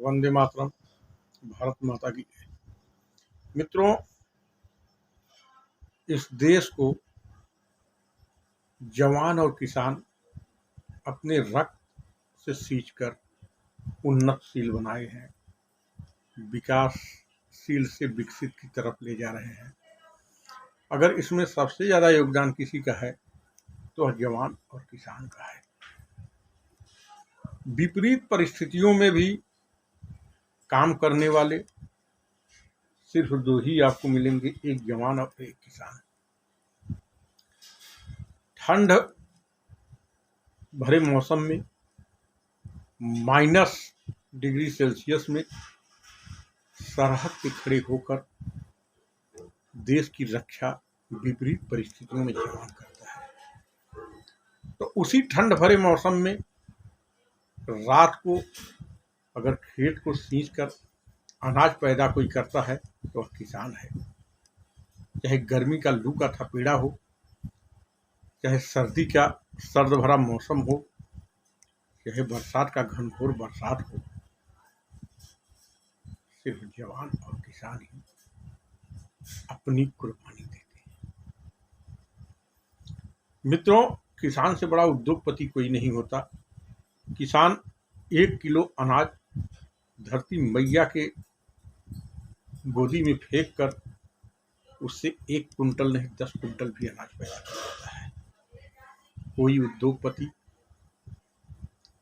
वंदे मातरम। भारत माता की जय। मित्रों, इस देश को जवान और किसान अपने रक्त से सींचकर उन्नतशील बनाए हैं, विकासशील से विकसित की तरफ ले जा रहे हैं। अगर इसमें सबसे ज़्यादा योगदान किसी का है तो जवान और किसान का है। विपरीत परिस्थितियों में भी काम करने वाले सिर्फ दो ही आपको मिलेंगे, एक जवान और एक किसान। ठंड भरे मौसम में -डिग्री सेल्सियस में सरहद पे खड़े होकर देश की रक्षा विपरीत परिस्थितियों में जवान करता है। तो उसी ठंड भरे मौसम में रात को अगर खेत को सींच कर अनाज पैदा कोई करता है तो वह किसान है। चाहे गर्मी का लू का थपेड़ा हो, चाहे सर्दी का सर्द भरा मौसम हो, चाहे बरसात का घनघोर बरसात हो, सिर्फ जवान और किसान ही अपनी कुर्बानी देते हैं। मित्रों, किसान से बड़ा उद्योगपति कोई नहीं होता। किसान 1 किलो अनाज धरती मैया के गोदी में फेंक कर उससे 1 कुंटल नहीं 10 कुंटल भी अनाज पैदा कर देता है। कोई उद्योगपति,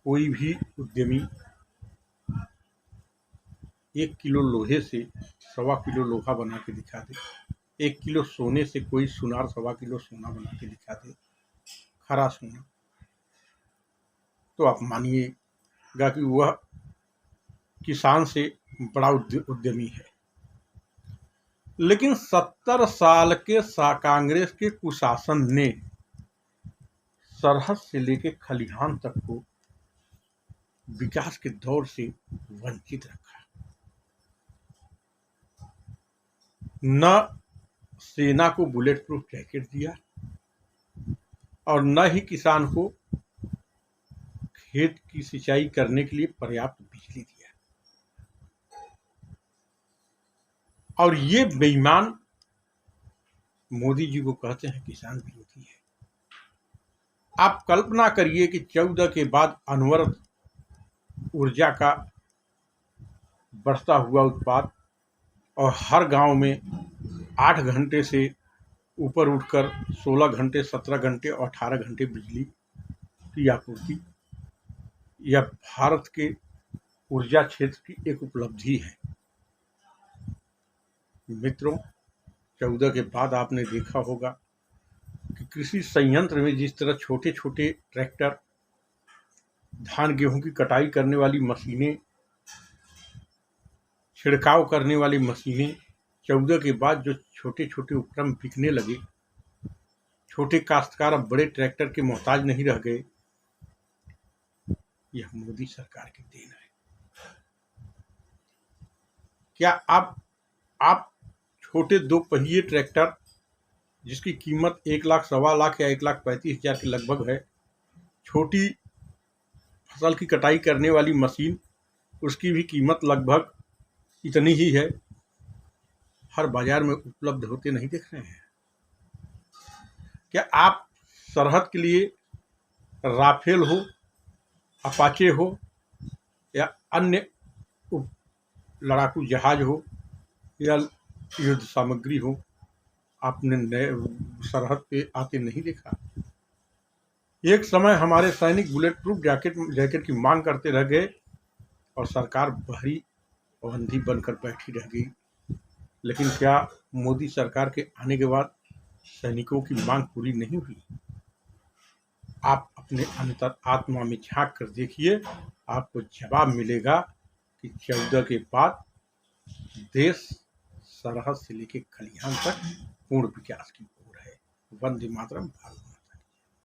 कोई भी उद्यमी 1 किलो लोहे से 1.25 किलो लोहा बना के दिखा दे, 1 किलो सोने से कोई सुनार 1.25 किलो सोना बना के दिखा दे, खरा सोना, तो आप मानिएगा कि वह किसान से बड़ा उद्यमी है। लेकिन 70 साल के कांग्रेस के कुशासन ने सरहद से लेकर खलिहान तक को विकास के दौर से वंचित रखा। न सेना को बुलेट प्रूफ जैकेट दिया और न ही किसान को खेत की सिंचाई करने के लिए पर्याप्त बिजली दिया। और ये बेईमान मोदी जी को कहते हैं किसान विरोधी है। आप कल्पना करिए कि 14 के बाद अनवरत ऊर्जा का बढ़ता हुआ उत्पाद और हर गांव में 8 घंटे से ऊपर उठकर 16 घंटे, 17 घंटे और 18 घंटे बिजली की आपूर्ति, यह भारत के ऊर्जा क्षेत्र की एक उपलब्धि है। मित्रों, 14 के बाद आपने देखा होगा कि कृषि संयंत्र में जिस तरह छोटे छोटे ट्रैक्टर, धान गेहूं की कटाई करने वाली मशीनें, छिड़काव करने वाली मशीनें, 14 के बाद जो छोटे छोटे उपकरण बिकने लगे, छोटे काश्तकार अब बड़े ट्रैक्टर के मोहताज नहीं रह गए, यह मोदी सरकार की देन है। क्या आप छोटे 2 पहिए ट्रैक्टर जिसकी कीमत 1 लाख, 1.25 लाख या 1,35,000 के लगभग है, छोटी फसल की कटाई करने वाली मशीन, उसकी भी कीमत लगभग इतनी ही है, हर बाजार में उपलब्ध होते नहीं दिख रहे हैं? क्या आप सरहद के लिए राफेल हो, अपाचे हो या अन्य लड़ाकू जहाज हो या युद्ध सामग्री हो, आपने नए सरहद पे आते नहीं देखा? एक समय हमारे सैनिक बुलेट प्रूफ जैकेट की मांग करते रह गए और सरकार बहरी और अंधी बनकर बैठी रह गई। लेकिन क्या मोदी सरकार के आने के बाद सैनिकों की मांग पूरी नहीं हुई? आप अपने अंतर आत्मा में झांक कर देखिए, आपको जवाब मिलेगा कि 14 के बाद देश सरहद से लेकर खलिहान तक पूर्ण विकास की ओर है। वंदे मातरम। भारत।